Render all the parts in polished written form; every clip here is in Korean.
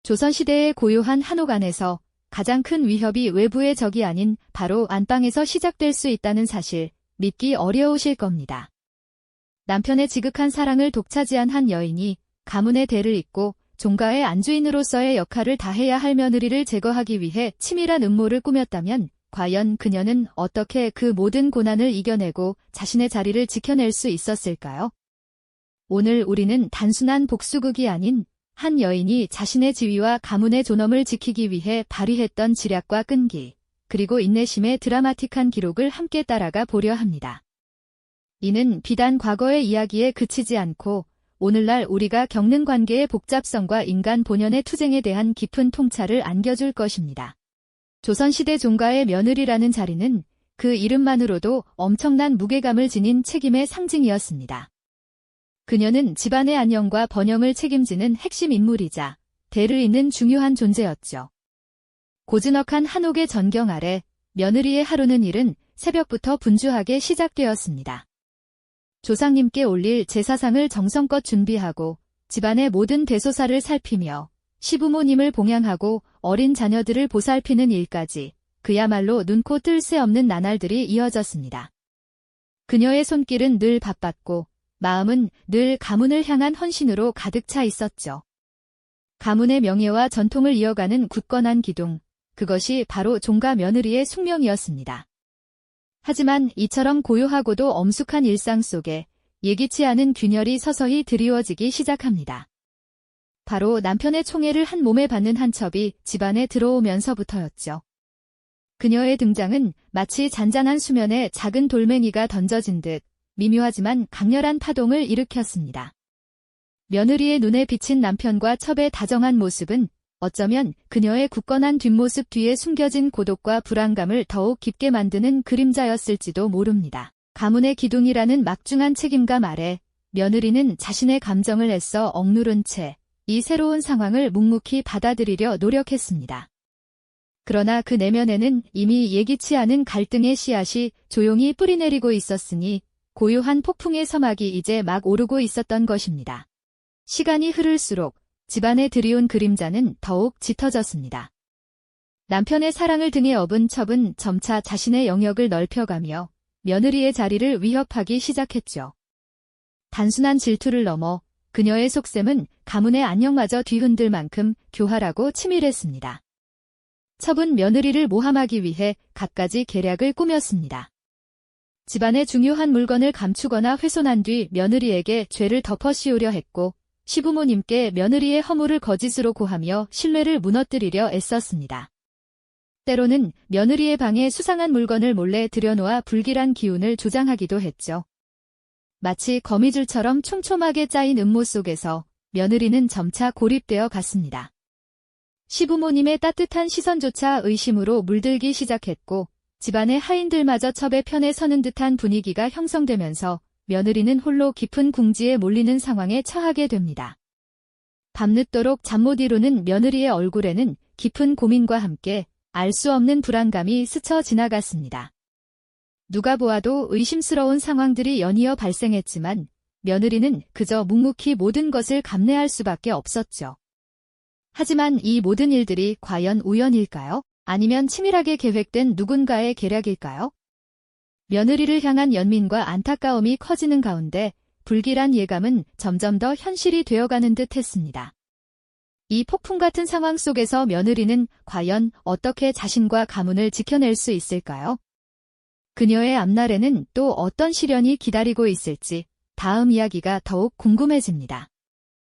조선시대의 고요한 한옥 안에서 가장 큰 위협이 외부의 적이 아닌 바로 안방에서 시작될 수 있다는 사실, 믿기 어려우실 겁니다. 남편의 지극한 사랑을 독차지한 한 여인이 가문의 대를 잇고 종가의 안주인으로서의 역할을 다해야 할 며느리를 제거하기 위해 치밀한 음모를 꾸몄다면 과연 그녀는 어떻게 그 모든 고난을 이겨내고 자신의 자리를 지켜낼 수 있었을까요? 오늘 우리는 단순한 복수극이 아닌 한 여인이 자신의 지위와 가문의 존엄을 지키기 위해 발휘했던 지략과 끈기, 그리고 인내심의 드라마틱한 기록을 함께 따라가 보려 합니다. 이는 비단 과거의 이야기에 그치지 않고 오늘날 우리가 겪는 관계의 복잡성과 인간 본연의 투쟁에 대한 깊은 통찰을 안겨줄 것입니다. 조선시대 종가의 며느리라는 자리는 그 이름만으로도 엄청난 무게감을 지닌 책임의 상징이었습니다. 그녀는 집안의 안녕과 번영을 책임지는 핵심 인물이자 대를 잇는 중요한 존재였죠. 고즈넉한 한옥의 전경 아래 며느리의 하루는 이른 새벽부터 분주하게 시작되었습니다. 조상님께 올릴 제사상을 정성껏 준비하고 집안의 모든 대소사를 살피며 시부모님을 봉양하고 어린 자녀들을 보살피는 일까지 그야말로 눈코 뜰 새 없는 나날들이 이어졌습니다. 그녀의 손길은 늘 바빴고 마음은 늘 가문을 향한 헌신으로 가득 차 있었죠. 가문의 명예와 전통을 이어가는 굳건한 기둥, 그것이 바로 종가 며느리의 숙명이었습니다. 하지만 이처럼 고요하고도 엄숙한 일상 속에 예기치 않은 균열이 서서히 드리워지기 시작합니다. 바로 남편의 총애를 한 몸에 받는 한 첩이 집안에 들어오면서부터였죠. 그녀의 등장은 마치 잔잔한 수면에 작은 돌멩이가 던져진 듯 미묘하지만 강렬한 파동을 일으켰습니다. 며느리의 눈에 비친 남편과 첩의 다정한 모습은 어쩌면 그녀의 굳건한 뒷모습 뒤에 숨겨진 고독과 불안감을 더욱 깊게 만드는 그림자였을지도 모릅니다. 가문의 기둥이라는 막중한 책임감 아래 며느리는 자신의 감정을 애써 억누른 채 이 새로운 상황을 묵묵히 받아들이려 노력했습니다. 그러나 그 내면에는 이미 예기치 않은 갈등의 씨앗이 조용히 뿌리내리고 있었으니 고요한 폭풍의 서막이 이제 막 오르고 있었던 것입니다. 시간이 흐를수록 집안에 들이온 그림자는 더욱 짙어졌습니다. 남편의 사랑을 등에 업은 첩은 점차 자신의 영역을 넓혀가며 며느리의 자리를 위협하기 시작했죠. 단순한 질투를 넘어 그녀의 속셈은 가문의 안녕마저 뒤흔들 만큼 교활하고 치밀했습니다. 첩은 며느리를 모함하기 위해 갖가지 계략을 꾸몄습니다. 집안의 중요한 물건을 감추거나 훼손한 뒤 며느리에게 죄를 덮어씌우려 했고 시부모님께 며느리의 허물을 거짓으로 고하며 신뢰를 무너뜨리려 애썼습니다. 때로는 며느리의 방에 수상한 물건을 몰래 들여놓아 불길한 기운을 조장하기도 했죠. 마치 거미줄처럼 촘촘하게 짜인 음모 속에서 며느리는 점차 고립되어 갔습니다. 시부모님의 따뜻한 시선조차 의심으로 물들기 시작했고 집안의 하인들마저 첩의 편에 서는 듯한 분위기가 형성되면서 며느리는 홀로 깊은 궁지에 몰리는 상황에 처하게 됩니다. 밤늦도록 잠 못 이루는 며느리의 얼굴에는 깊은 고민과 함께 알 수 없는 불안감이 스쳐 지나갔습니다. 누가 보아도 의심스러운 상황들이 연이어 발생했지만 며느리는 그저 묵묵히 모든 것을 감내할 수밖에 없었죠. 하지만 이 모든 일들이 과연 우연일까요? 아니면 치밀하게 계획된 누군가의 계략일까요? 며느리를 향한 연민과 안타까움이 커지는 가운데 불길한 예감은 점점 더 현실이 되어가는 듯 했습니다. 이 폭풍 같은 상황 속에서 며느리는 과연 어떻게 자신과 가문을 지켜낼 수 있을까요? 그녀의 앞날에는 또 어떤 시련이 기다리고 있을지 다음 이야기가 더욱 궁금해집니다.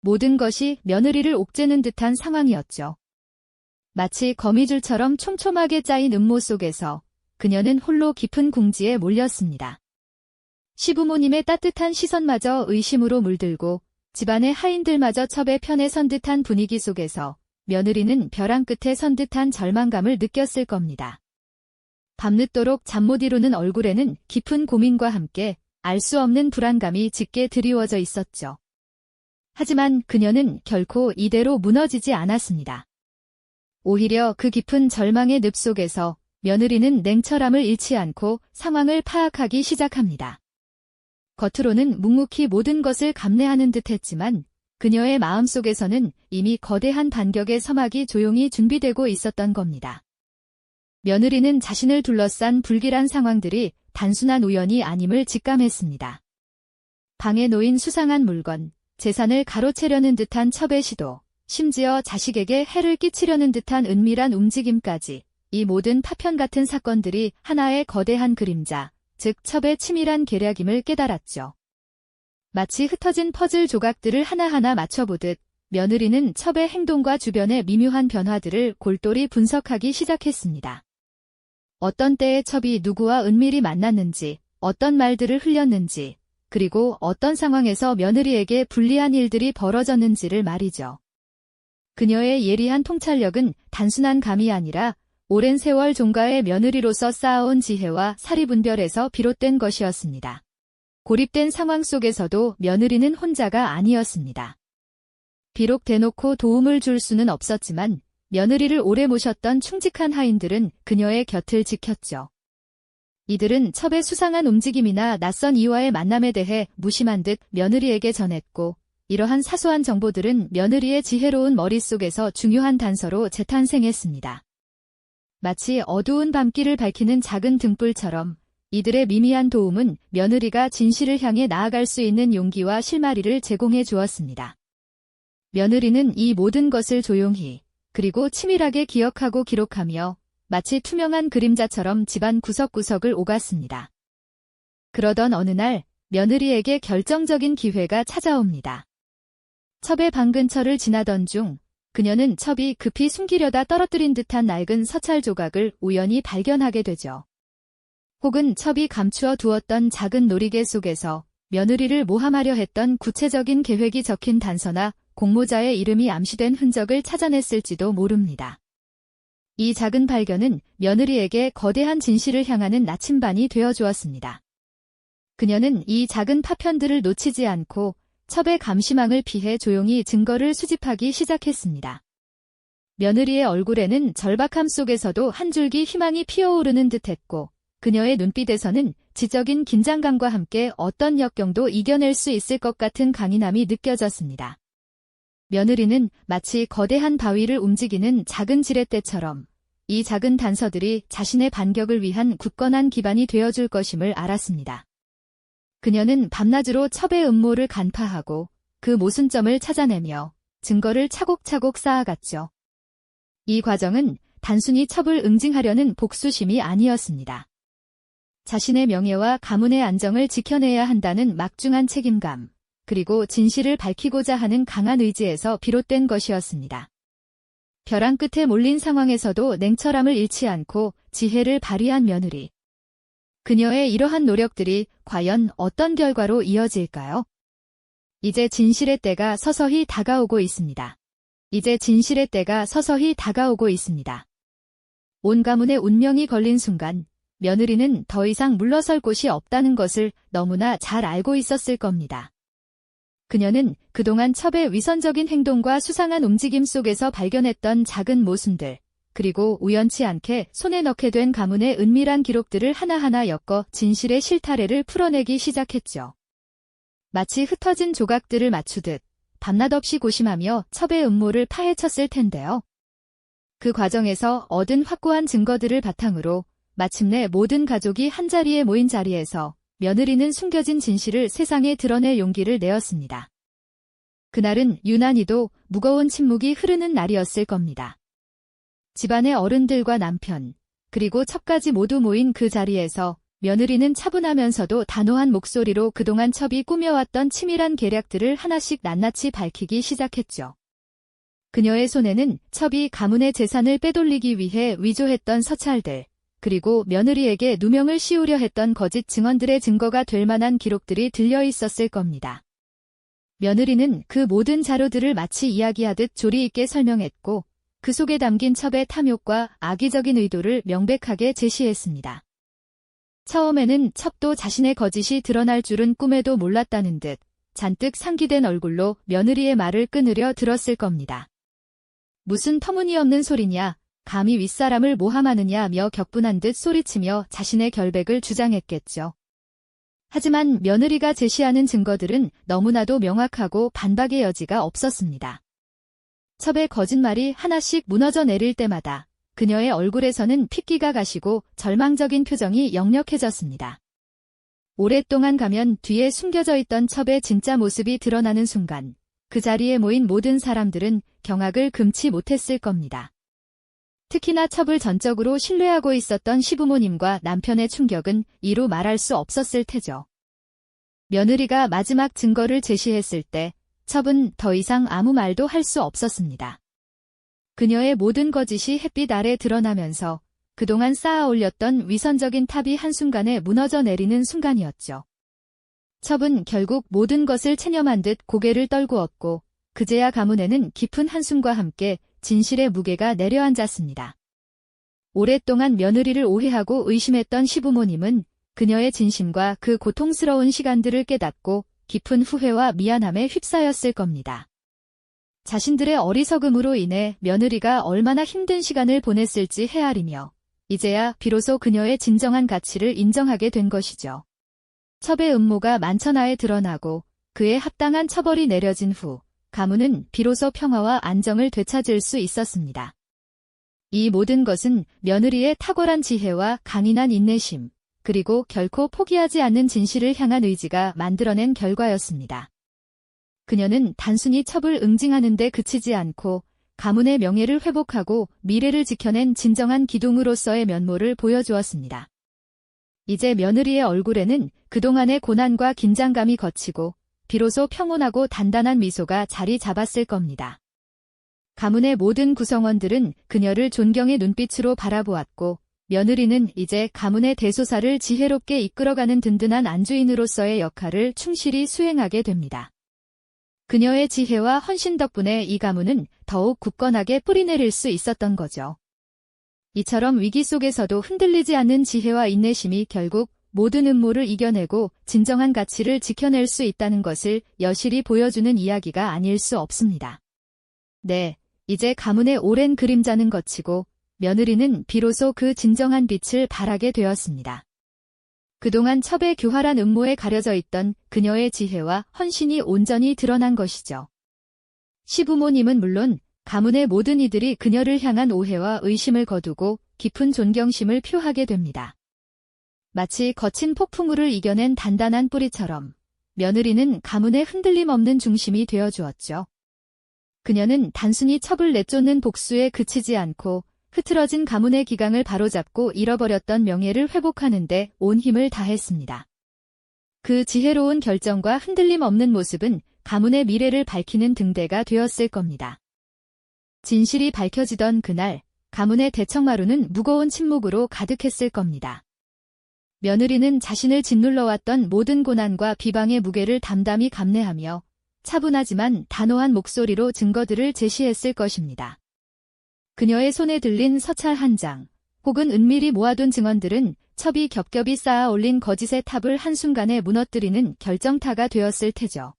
모든 것이 며느리를 옥죄는 듯한 상황이었죠. 마치 거미줄처럼 촘촘하게 짜인 음모 속에서 그녀는 홀로 깊은 궁지에 몰렸습니다. 시부모님의 따뜻한 시선마저 의심으로 물들고 집안의 하인들마저 첩의 편에 선 듯한 분위기 속에서 며느리는 벼랑 끝에 선 듯한 절망감을 느꼈을 겁니다. 밤늦도록 잠 못 이루는 얼굴에는 깊은 고민과 함께 알 수 없는 불안감이 짙게 드리워져 있었죠. 하지만 그녀는 결코 이대로 무너지지 않았습니다. 오히려 그 깊은 절망의 늪 속에서 며느리는 냉철함을 잃지 않고 상황을 파악하기 시작합니다. 겉으로는 묵묵히 모든 것을 감내하는 듯 했지만 그녀의 마음속에서는 이미 거대한 반격의 서막이 조용히 준비되고 있었던 겁니다. 며느리는 자신을 둘러싼 불길한 상황들이 단순한 우연이 아님을 직감했습니다. 방에 놓인 수상한 물건, 재산을 가로채려는 듯한 첩의 시도, 심지어 자식에게 해를 끼치려는 듯한 은밀한 움직임까지 이 모든 파편 같은 사건들이 하나의 거대한 그림자, 즉 첩의 치밀한 계략임을 깨달았죠. 마치 흩어진 퍼즐 조각들을 하나하나 맞춰보듯 며느리는 첩의 행동과 주변의 미묘한 변화들을 골똘히 분석하기 시작했습니다. 어떤 때에 첩이 누구와 은밀히 만났는지, 어떤 말들을 흘렸는지, 그리고 어떤 상황에서 며느리에게 불리한 일들이 벌어졌는지를 말이죠. 그녀의 예리한 통찰력은 단순한 감이 아니라 오랜 세월 종가의 며느리로서 쌓아온 지혜와 사리분별에서 비롯된 것이었습니다. 고립된 상황 속에서도 며느리는 혼자가 아니었습니다. 비록 대놓고 도움을 줄 수는 없었지만 며느리를 오래 모셨던 충직한 하인들은 그녀의 곁을 지켰죠. 이들은 첩의 수상한 움직임이나 낯선 이와의 만남에 대해 무심한 듯 며느리에게 전했고, 이러한 사소한 정보들은 며느리의 지혜로운 머릿속에서 중요한 단서로 재탄생했습니다. 마치 어두운 밤길을 밝히는 작은 등불처럼 이들의 미미한 도움은 며느리가 진실을 향해 나아갈 수 있는 용기와 실마리를 제공해 주었습니다. 며느리는 이 모든 것을 조용히 그리고 치밀하게 기억하고 기록하며 마치 투명한 그림자처럼 집안 구석구석을 오갔습니다. 그러던 어느 날 며느리에게 결정적인 기회가 찾아옵니다. 첩의 방 근처를 지나던 중 그녀는 첩이 급히 숨기려다 떨어뜨린 듯한 낡은 서찰 조각을 우연히 발견하게 되죠. 혹은 첩이 감추어 두었던 작은 놀이개 속에서 며느리를 모함하려 했던 구체적인 계획이 적힌 단서나 공모자의 이름이 암시된 흔적을 찾아냈을지도 모릅니다. 이 작은 발견은 며느리에게 거대한 진실을 향하는 나침반이 되어주었습니다. 그녀는 이 작은 파편들을 놓치지 않고 첩의 감시망을 피해 조용히 증거를 수집하기 시작했습니다. 며느리의 얼굴에는 절박함 속에서도 한 줄기 희망이 피어오르는 듯했고, 그녀의 눈빛에서는 지적인 긴장감과 함께 어떤 역경도 이겨낼 수 있을 것 같은 강인함이 느껴졌습니다. 며느리는 마치 거대한 바위를 움직이는 작은 지렛대처럼 이 작은 단서들이 자신의 반격을 위한 굳건한 기반이 되어줄 것임을 알았습니다. 그녀는 밤낮으로 첩의 음모를 간파하고 그 모순점을 찾아내며 증거를 차곡차곡 쌓아갔죠. 이 과정은 단순히 첩을 응징하려는 복수심이 아니었습니다. 자신의 명예와 가문의 안정을 지켜내야 한다는 막중한 책임감, 그리고 진실을 밝히고자 하는 강한 의지에서 비롯된 것이었습니다. 벼랑 끝에 몰린 상황에서도 냉철함을 잃지 않고 지혜를 발휘한 며느리. 그녀의 이러한 노력들이 과연 어떤 결과로 이어질까요? 이제 진실의 때가 서서히 다가오고 있습니다. 이제 진실의 때가 서서히 다가오고 있습니다. 온 가문의 운명이 걸린 순간 며느리는 더 이상 물러설 곳이 없다는 것을 너무나 잘 알고 있었을 겁니다. 그녀는 그동안 첩의 위선적인 행동과 수상한 움직임 속에서 발견했던 작은 모순들, 그리고 우연치 않게 손에 넣게 된 가문의 은밀한 기록들을 하나하나 엮어 진실의 실타래를 풀어내기 시작했죠. 마치 흩어진 조각들을 맞추듯 밤낮 없이 고심하며 첩의 음모를 파헤쳤을 텐데요. 그 과정에서 얻은 확고한 증거들을 바탕으로 마침내 모든 가족이 한자리에 모인 자리에서 며느리는 숨겨진 진실을 세상에 드러낼 용기를 내었습니다. 그날은 유난히도 무거운 침묵이 흐르는 날이었을 겁니다. 집안의 어른들과 남편, 그리고 첩까지 모두 모인 그 자리에서 며느리는 차분하면서도 단호한 목소리로 그동안 첩이 꾸며왔던 치밀한 계략들을 하나씩 낱낱이 밝히기 시작했죠. 그녀의 손에는 첩이 가문의 재산을 빼돌리기 위해 위조했던 서찰들, 그리고 며느리에게 누명을 씌우려 했던 거짓 증언들의 증거가 될 만한 기록들이 들려 있었을 겁니다. 며느리는 그 모든 자료들을 마치 이야기하듯 조리 있게 설명했고, 그 속에 담긴 첩의 탐욕과 악의적인 의도를 명백하게 제시했습니다. 처음에는 첩도 자신의 거짓이 드러날 줄은 꿈에도 몰랐다는 듯 잔뜩 상기된 얼굴로 며느리의 말을 끊으려 들었을 겁니다. 무슨 터무니없는 소리냐, 감히 윗사람을 모함하느냐며 격분한 듯 소리치며 자신의 결백을 주장했겠죠. 하지만 며느리가 제시하는 증거들은 너무나도 명확하고 반박의 여지가 없었습니다. 첩의 거짓말이 하나씩 무너져 내릴 때마다 그녀의 얼굴에서는 핏기가 가시고 절망적인 표정이 역력해졌습니다. 오랫동안 가면 뒤에 숨겨져 있던 첩의 진짜 모습이 드러나는 순간 그 자리에 모인 모든 사람들은 경악을 금치 못했을 겁니다. 특히나 첩을 전적으로 신뢰하고 있었던 시부모님과 남편의 충격은 이루 말할 수 없었을 테죠. 며느리가 마지막 증거를 제시했을 때 첩은 더 이상 아무 말도 할 수 없었습니다. 그녀의 모든 거짓이 햇빛 아래 드러나면서 그동안 쌓아 올렸던 위선적인 탑이 한순간에 무너져 내리는 순간이었죠. 첩은 결국 모든 것을 체념한 듯 고개를 떨구었고 그제야 가문에는 깊은 한숨과 함께 진실의 무게가 내려앉았습니다. 오랫동안 며느리를 오해하고 의심했던 시부모님은 그녀의 진심과 그 고통스러운 시간들을 깨닫고 깊은 후회와 미안함에 휩싸였을 겁니다. 자신들의 어리석음으로 인해 며느리가 얼마나 힘든 시간을 보냈을지 헤아리며 이제야 비로소 그녀의 진정한 가치를 인정하게 된 것이죠. 첩의 음모가 만천하에 드러나고 그의 합당한 처벌이 내려진 후 가문은 비로소 평화와 안정을 되찾을 수 있었습니다. 이 모든 것은 며느리의 탁월한 지혜와 강인한 인내심, 그리고 결코 포기하지 않는 진실을 향한 의지가 만들어낸 결과였습니다. 그녀는 단순히 첩을 응징하는 데 그치지 않고 가문의 명예를 회복하고 미래를 지켜낸 진정한 기둥으로서의 면모를 보여주었습니다. 이제 며느리의 얼굴에는 그동안의 고난과 긴장감이 걷히고 비로소 평온하고 단단한 미소가 자리 잡았을 겁니다. 가문의 모든 구성원들은 그녀를 존경의 눈빛으로 바라보았고 며느리는 이제 가문의 대소사를 지혜롭게 이끌어가는 든든한 안주인으로서의 역할을 충실히 수행하게 됩니다. 그녀의 지혜와 헌신 덕분에 이 가문은 더욱 굳건하게 뿌리내릴 수 있었던 거죠. 이처럼 위기 속에서도 흔들리지 않는 지혜와 인내심이 결국 모든 음모를 이겨내고 진정한 가치를 지켜낼 수 있다는 것을 여실히 보여주는 이야기가 아닐 수 없습니다. 네, 이제 가문의 오랜 그림자는 걷히고 며느리는 비로소 그 진정한 빛을 발하게 되었습니다. 그동안 첩의 교활한 음모에 가려져 있던 그녀의 지혜와 헌신이 온전히 드러난 것이죠. 시부모님은 물론 가문의 모든 이들이 그녀를 향한 오해와 의심을 거두고 깊은 존경심을 표하게 됩니다. 마치 거친 폭풍우를 이겨낸 단단한 뿌리처럼 며느리는 가문의 흔들림 없는 중심이 되어주었죠. 그녀는 단순히 첩을 내쫓는 복수에 그치지 않고 흐트러진 가문의 기강을 바로잡고 잃어버렸던 명예를 회복하는 데 온 힘을 다했습니다. 그 지혜로운 결정과 흔들림 없는 모습은 가문의 미래를 밝히는 등대가 되었을 겁니다. 진실이 밝혀지던 그날, 가문의 대청마루는 무거운 침묵으로 가득했을 겁니다. 며느리는 자신을 짓눌러왔던 모든 고난과 비방의 무게를 담담히 감내하며 차분하지만 단호한 목소리로 증거들을 제시했을 것입니다. 그녀의 손에 들린 서찰 한 장, 혹은 은밀히 모아둔 증언들은 첩이 겹겹이 쌓아 올린 거짓의 탑을 한순간에 무너뜨리는 결정타가 되었을 테죠.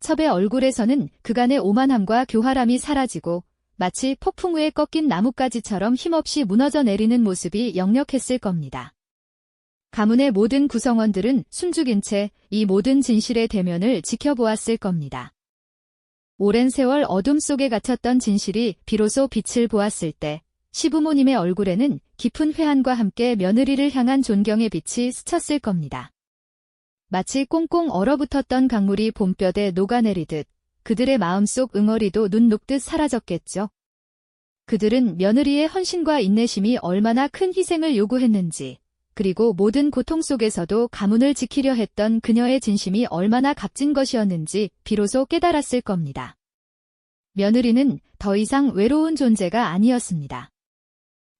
첩의 얼굴에서는 그간의 오만함과 교활함이 사라지고 마치 폭풍우에 꺾인 나뭇가지처럼 힘없이 무너져 내리는 모습이 역력했을 겁니다. 가문의 모든 구성원들은 숨죽인 채 이 모든 진실의 대면을 지켜보았을 겁니다. 오랜 세월 어둠 속에 갇혔던 진실이 비로소 빛을 보았을 때 시부모님의 얼굴에는 깊은 회한과 함께 며느리를 향한 존경의 빛이 스쳤을 겁니다. 마치 꽁꽁 얼어붙었던 강물이 봄볕에 녹아내리듯 그들의 마음속 응어리도 눈 녹듯 사라졌겠죠. 그들은 며느리의 헌신과 인내심이 얼마나 큰 희생을 요구했는지, 그리고 모든 고통 속에서도 가문을 지키려 했던 그녀의 진심이 얼마나 값진 것이었는지 비로소 깨달았을 겁니다. 며느리는 더 이상 외로운 존재가 아니었습니다.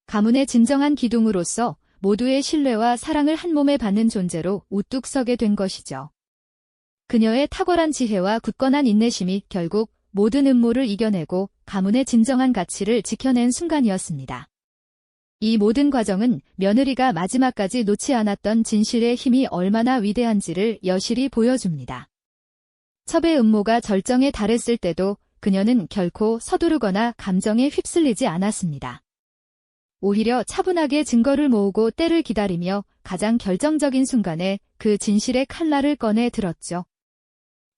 가문의 진정한 기둥으로서 모두의 신뢰와 사랑을 한몸에 받는 존재로 우뚝 서게 된 것이죠. 그녀의 탁월한 지혜와 굳건한 인내심이 결국 모든 음모를 이겨내고 가문의 진정한 가치를 지켜낸 순간이었습니다. 이 모든 과정은 며느리가 마지막까지 놓지 않았던 진실의 힘이 얼마나 위대한지를 여실히 보여줍니다. 첩의 음모가 절정에 달했을 때도 그녀는 결코 서두르거나 감정에 휩쓸리지 않았습니다. 오히려 차분하게 증거를 모으고 때를 기다리며 가장 결정적인 순간에 그 진실의 칼날을 꺼내 들었죠.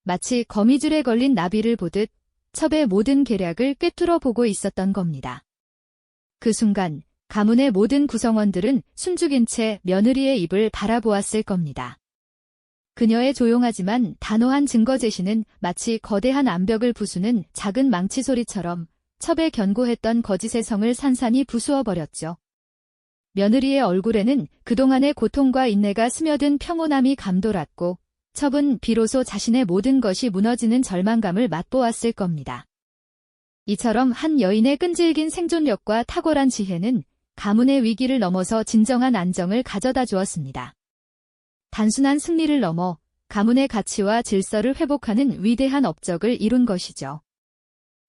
마치 거미줄에 걸린 나비를 보듯 첩의 모든 계략을 꿰뚫어 보고 있었던 겁니다. 그 순간 가문의 모든 구성원들은 숨죽인 채 며느리의 입을 바라보았을 겁니다. 그녀의 조용하지만 단호한 증거 제시는 마치 거대한 암벽을 부수는 작은 망치 소리처럼 첩의 견고했던 거짓의 성을 산산이 부수어 버렸죠. 며느리의 얼굴에는 그동안의 고통과 인내가 스며든 평온함이 감돌았고 첩은 비로소 자신의 모든 것이 무너지는 절망감을 맛보았을 겁니다. 이처럼 한 여인의 끈질긴 생존력과 탁월한 지혜는 가문의 위기를 넘어서 진정한 안정을 가져다 주었습니다. 단순한 승리를 넘어 가문의 가치와 질서를 회복하는 위대한 업적을 이룬 것이죠.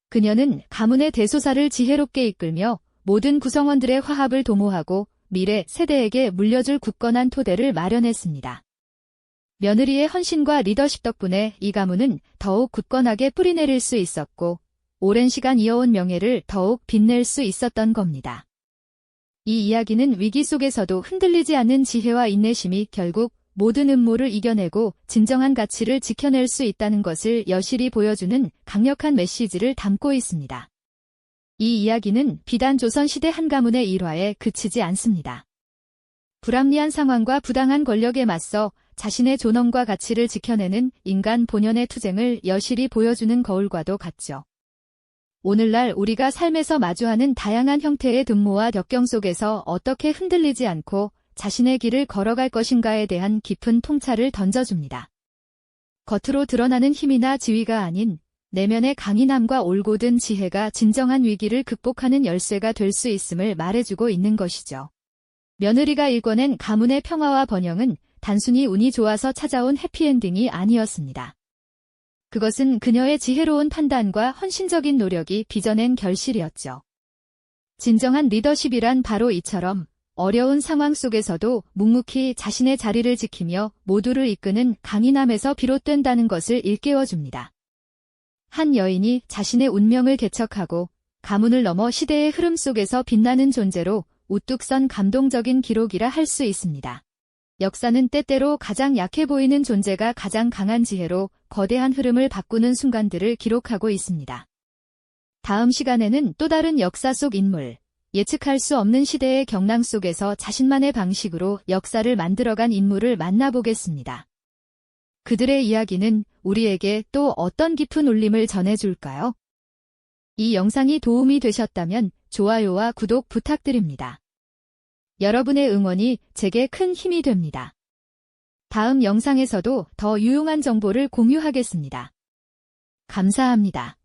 그녀는 가문의 대소사를 지혜롭게 이끌며 모든 구성원들의 화합을 도모하고 미래 세대에게 물려줄 굳건한 토대를 마련했습니다. 며느리의 헌신과 리더십 덕분에 이 가문은 더욱 굳건하게 뿌리내릴 수 있었고 오랜 시간 이어온 명예를 더욱 빛낼 수 있었던 겁니다. 이 이야기는 위기 속에서도 흔들리지 않는 지혜와 인내심이 결국 모든 음모를 이겨내고 진정한 가치를 지켜낼 수 있다는 것을 여실히 보여주는 강력한 메시지를 담고 있습니다. 이 이야기는 비단 조선시대 한 가문의 일화에 그치지 않습니다. 불합리한 상황과 부당한 권력에 맞서 자신의 존엄과 가치를 지켜내는 인간 본연의 투쟁을 여실히 보여주는 거울과도 같죠. 오늘날 우리가 삶에서 마주하는 다양한 형태의 등모와 역경 속에서 어떻게 흔들리지 않고 자신의 길을 걸어갈 것인가에 대한 깊은 통찰을 던져줍니다. 겉으로 드러나는 힘이나 지위가 아닌 내면의 강인함과 올곧은 지혜가 진정한 위기를 극복하는 열쇠가 될 수 있음을 말해주고 있는 것이죠. 며느리가 일궈낸 가문의 평화와 번영은 단순히 운이 좋아서 찾아온 해피엔딩이 아니었습니다. 그것은 그녀의 지혜로운 판단과 헌신적인 노력이 빚어낸 결실이었죠. 진정한 리더십이란 바로 이처럼 어려운 상황 속에서도 묵묵히 자신의 자리를 지키며 모두를 이끄는 강인함에서 비롯된다는 것을 일깨워줍니다. 한 여인이 자신의 운명을 개척하고 가문을 넘어 시대의 흐름 속에서 빛나는 존재로 우뚝 선 감동적인 기록이라 할 수 있습니다. 역사는 때때로 가장 약해 보이는 존재가 가장 강한 지혜로 거대한 흐름을 바꾸는 순간들을 기록하고 있습니다. 다음 시간에는 또 다른 역사 속 인물, 예측할 수 없는 시대의 경랑 속에서 자신만의 방식으로 역사를 만들어간 인물을 만나보겠습니다. 그들의 이야기는 우리에게 또 어떤 깊은 울림을 전해줄까요? 이 영상이 도움이 되셨다면 좋아요와 구독 부탁드립니다. 여러분의 응원이 제게 큰 힘이 됩니다. 다음 영상에서도 더 유용한 정보를 공유하겠습니다. 감사합니다.